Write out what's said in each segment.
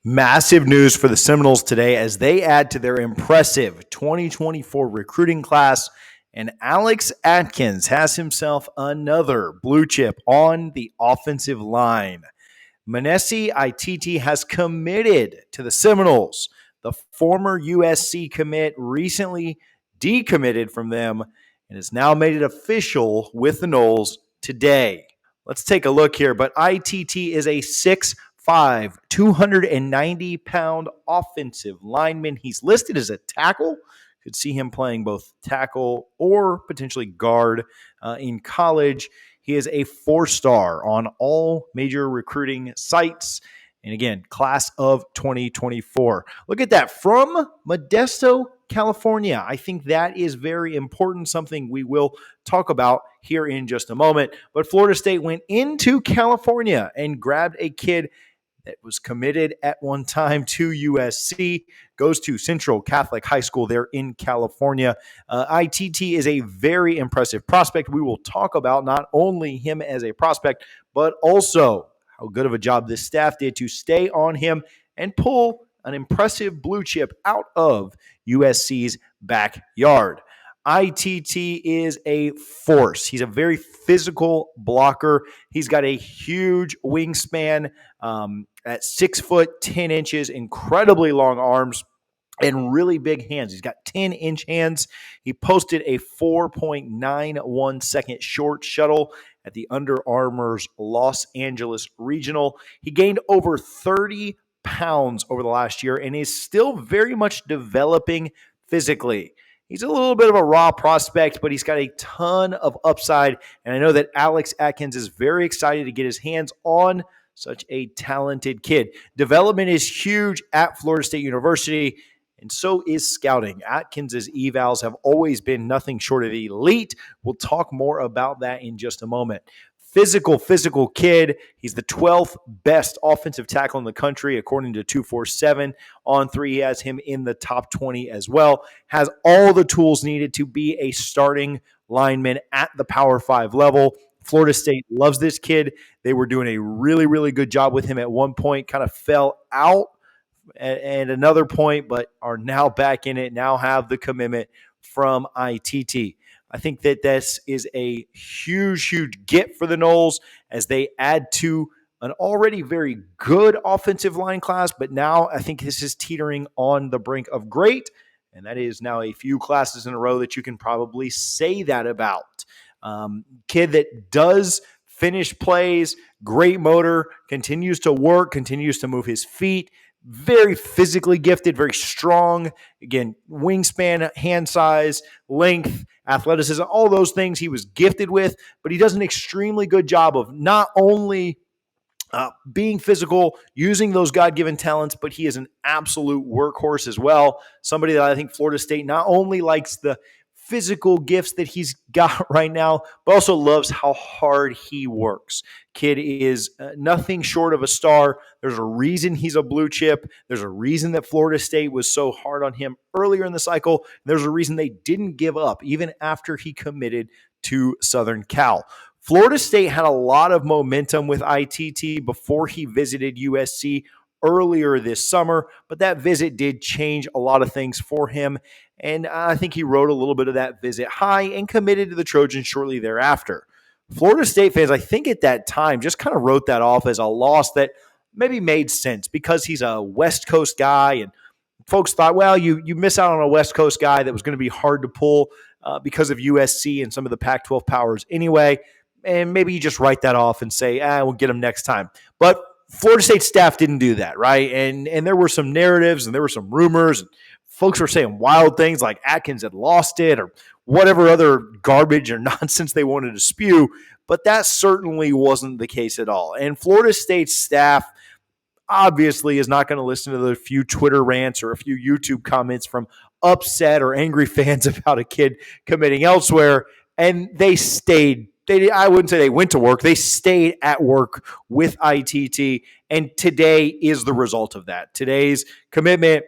Massive news for the Seminoles today as they add to their impressive 2024 recruiting class, and Alex Atkins has himself another blue chip on the offensive line. Manasse Itete has committed to the Seminoles. The former USC commit recently decommitted from them and has now made it official with the Noles today. Let's take a look here. But Itete is a 6'5", 290-pound offensive lineman. He's listed as a tackle. Could see him playing both tackle or potentially guard in college. He is a 4-star on all major recruiting sites. And again, class of 2024. Look at that. From Modesto, California. I think that is very important, something we will talk about here in just a moment. But Florida State went into California and grabbed a kid that was committed at one time to USC, goes to Central Catholic High School there in California. Itete is a very impressive prospect. We will talk about not only him as a prospect, but also how good of a job this staff did to stay on him and pull an impressive blue chip out of USC's backyard. Itete is a force. He's a very physical blocker. He's got a huge wingspan at 6 foot 10 inches, incredibly long arms, and really big hands. He's got 10-inch hands. He posted a 4.91 second short shuttle at the Under Armour's Los Angeles Regional. He gained over 30 pounds over the last year and is still very much developing physically. He's a little bit of a raw prospect, but he's got a ton of upside. And I know that Alex Atkins is very excited to get his hands on such a talented kid. Development is huge at Florida State University, and so is scouting. Atkins' evals have always been nothing short of elite. We'll talk more about that in just a moment. Physical kid. He's the 12th best offensive tackle in the country, according to 247. On 3, he has him in the top 20 as well. Has all the tools needed to be a starting lineman at the Power 5 level. Florida State loves this kid. They were doing a really, really good job with him at one point, kind of fell out at another point, but are now back in it, now have the commitment from Itete. I think that this is a huge get for the Noles as they add to an already very good offensive line class, but now I think this is teetering on the brink of great, and that is now a few classes in a row that you can probably say that about. Kid that does finish plays, great motor, continues to work, continues to move his feet, very physically gifted, very strong. Again, wingspan, hand size, length, athleticism, all those things he was gifted with, but he does an extremely good job of not only being physical, using those God-given talents, but he is an absolute workhorse as well. Somebody that I think Florida State not only likes the physical gifts that he's got right now, but also loves how hard he works. Kid is nothing short of a star. There's a reason he's a blue chip. There's a reason that Florida State was so hard on him earlier in the cycle. There's a reason they didn't give up even after he committed to Southern Cal. Florida State had a lot of momentum with Itete before he visited USC earlier this summer, but that visit did change a lot of things for him. And I think he rode a little bit of that visit high and committed to the Trojans shortly thereafter. Florida State fans, I think at that time, just kind of wrote that off as a loss that maybe made sense because he's a West Coast guy. And folks thought, well, you miss out on a West Coast guy that was going to be hard to pull because of USC and some of the Pac-12 powers anyway. And maybe you just write that off and say, we'll get him next time. But Florida State staff didn't do that, right? And there were some narratives and there were some rumors. And folks were saying wild things like Atkins had lost it or whatever other garbage or nonsense they wanted to spew. But that certainly wasn't the case at all. And Florida State staff obviously is not going to listen to the few Twitter rants or a few YouTube comments from upset or angry fans about a kid committing elsewhere. And they stayed. I wouldn't say they went to work. They stayed at work with Itete, and today is the result of that. Today's commitment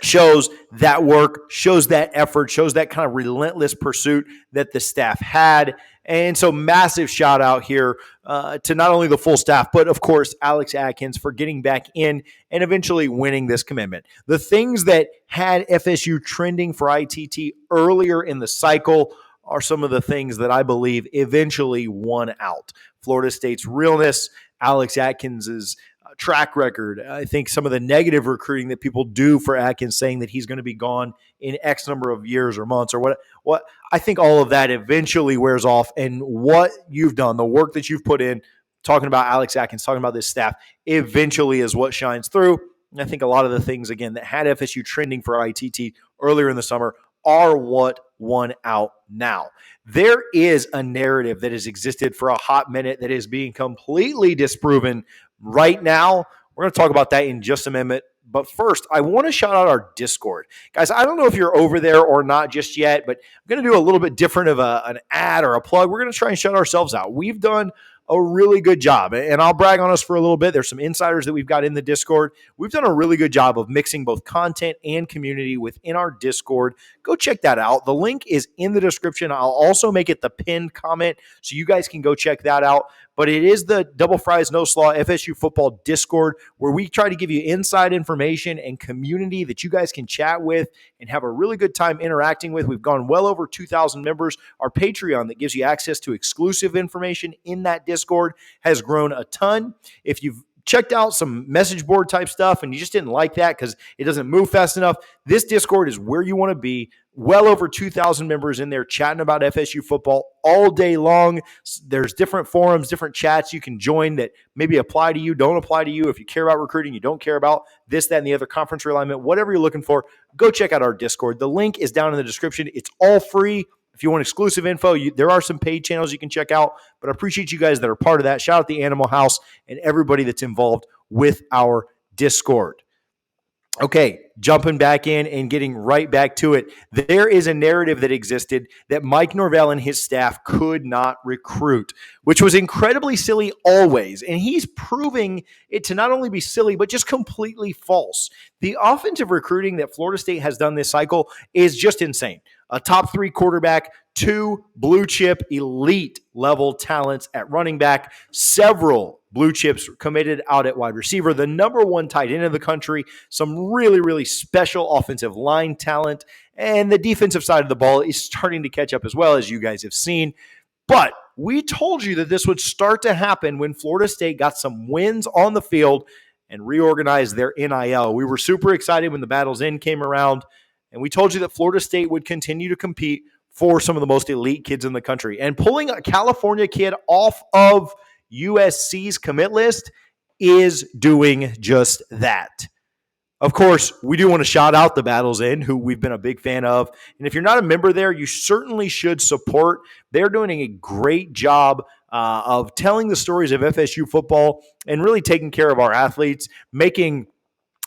shows that work, shows that effort, shows that kind of relentless pursuit that the staff had. And so massive shout out here to not only the full staff, but of course, Alex Atkins for getting back in and eventually winning this commitment. The things that had FSU trending for ITT earlier in the cycle are some of the things that I believe eventually won out. Florida State's realness, Alex Atkins's track record. I think some of the negative recruiting that people do for Atkins, saying that he's going to be gone in X number of years or months or what I think all of that eventually wears off. And what you've done, the work that you've put in, talking about Alex Atkins, talking about this staff, eventually is what shines through. And I think a lot of the things, again, that had FSU trending for ITT earlier in the summer are what won out now. There is a narrative that has existed for a hot minute that is being completely disproven right now. We're going to talk about that in just a minute. But first, I want to shout out our Discord. Guys, I don't know if you're over there or not just yet, but I'm going to do a little bit different of an ad or a plug. We're going to try and shout ourselves out. We've done a really good job, and I'll brag on us for a little bit. There's some insiders that we've got in the Discord. We've done a really good job of mixing both content and community within our Discord. Go check that out. The link is in the description. I'll also make it the pinned comment so you guys can go check that out. But it is the Double Fries No Slaw FSU Football Discord, where we try to give you inside information and community that you guys can chat with and have a really good time interacting with. We've gone well over 2,000 members. Our Patreon that gives you access to exclusive information in that Discord has grown a ton. If you've checked out some message board type stuff and you just didn't like that because it doesn't move fast enough, this Discord is where you want to be. Well over 2,000 members in there chatting about FSU football all day long. There's different forums, different chats you can join that maybe apply to you, don't apply to you. If you care about recruiting, you don't care about this, that, and the other, conference realignment, whatever you're looking for, go check out our Discord. The link is down in the description. It's all free. If you want exclusive info, there are some paid channels you can check out, but I appreciate you guys that are part of that. Shout out the Animal House and everybody that's involved with our Discord. Okay, jumping back in and getting right back to it. There is a narrative that existed that Mike Norvell and his staff could not recruit, which was incredibly silly always. And he's proving it to not only be silly, but just completely false. The offensive recruiting that Florida State has done this cycle is just insane. A top 3 quarterback, 2 blue chip elite level talents at running back, several blue chips committed out at wide receiver, the number 1 tight end in the country, some really, really special offensive line talent, and the defensive side of the ball is starting to catch up as well, as you guys have seen. But we told you that this would start to happen when Florida State got some wins on the field and reorganized their NIL. We were super excited when the Battle's End came around, and we told you that Florida State would continue to compete for some of the most elite kids in the country. And pulling a California kid off of USC's commit list is doing just that. Of course, we do want to shout out the Battle's End, who we've been a big fan of. And if you're not a member there, you certainly should support. They're doing a great job of telling the stories of FSU football and really taking care of our athletes, making,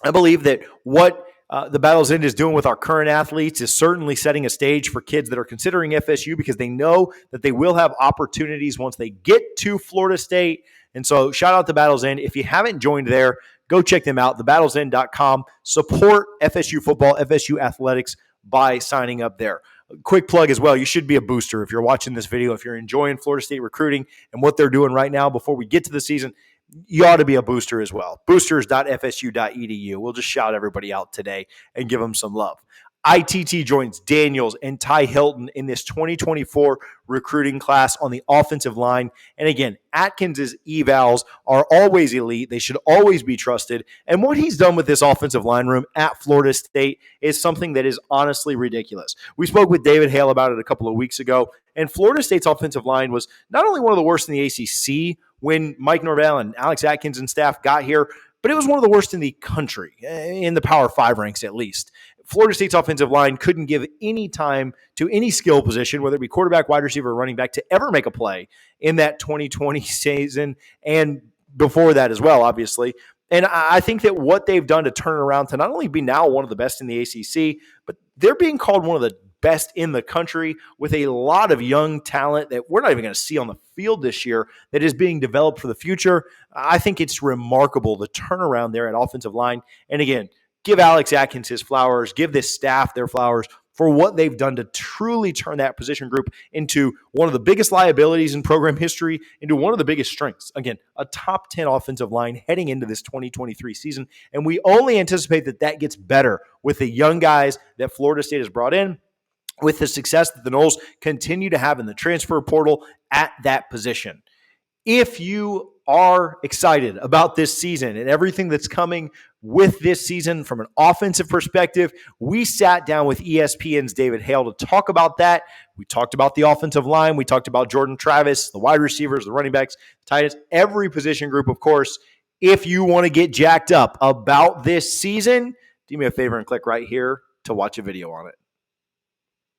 I believe that what the Battle's End is doing with our current athletes is certainly setting a stage for kids that are considering FSU, because they know that they will have opportunities once they get to Florida State. And so shout out to Battle's End. If you haven't joined there, go check them out, thebattlesend.com. Support FSU football, FSU athletics by signing up there. Quick plug as well, you should be a booster if you're watching this video. If you're enjoying Florida State recruiting and what they're doing right now before we get to the season, you ought to be a booster as well. Boosters.fsu.edu. We'll just shout everybody out today and give them some love. ITT joins Daniels and Ty Hilton in this 2024 recruiting class on the offensive line. And again, Atkins' evals are always elite. They should always be trusted. And what he's done with this offensive line room at Florida State is something that is honestly ridiculous. We spoke with David Hale about it a couple of weeks ago, and Florida State's offensive line was not only one of the worst in the ACC when Mike Norvell and Alex Atkins and staff got here, but it was one of the worst in the country, in the Power 5 ranks at least. Florida State's offensive line couldn't give any time to any skill position, whether it be quarterback, wide receiver, or running back, to ever make a play in that 2020 season and before that as well, obviously. And I think that what they've done to turn around to not only be now one of the best in the ACC, but they're being called one of the best in the country with a lot of young talent that we're not even going to see on the field this year that is being developed for the future. I think it's remarkable, the turnaround there at offensive line. And again, give Alex Atkins his flowers, give this staff their flowers for what they've done to truly turn that position group into one of the biggest liabilities in program history, into one of the biggest strengths. Again, a top 10 offensive line heading into this 2023 season. And we only anticipate that gets better with the young guys that Florida State has brought in, with the success that the Noles continue to have in the transfer portal at that position. If you are excited about this season and everything that's coming with this season from an offensive perspective, we sat down with ESPN's David Hale to talk about that. We talked about the offensive line. We talked about Jordan Travis, the wide receivers, the running backs, tight ends, every position group, of course. If you want to get jacked up about this season, do me a favor and click right here to watch a video on it.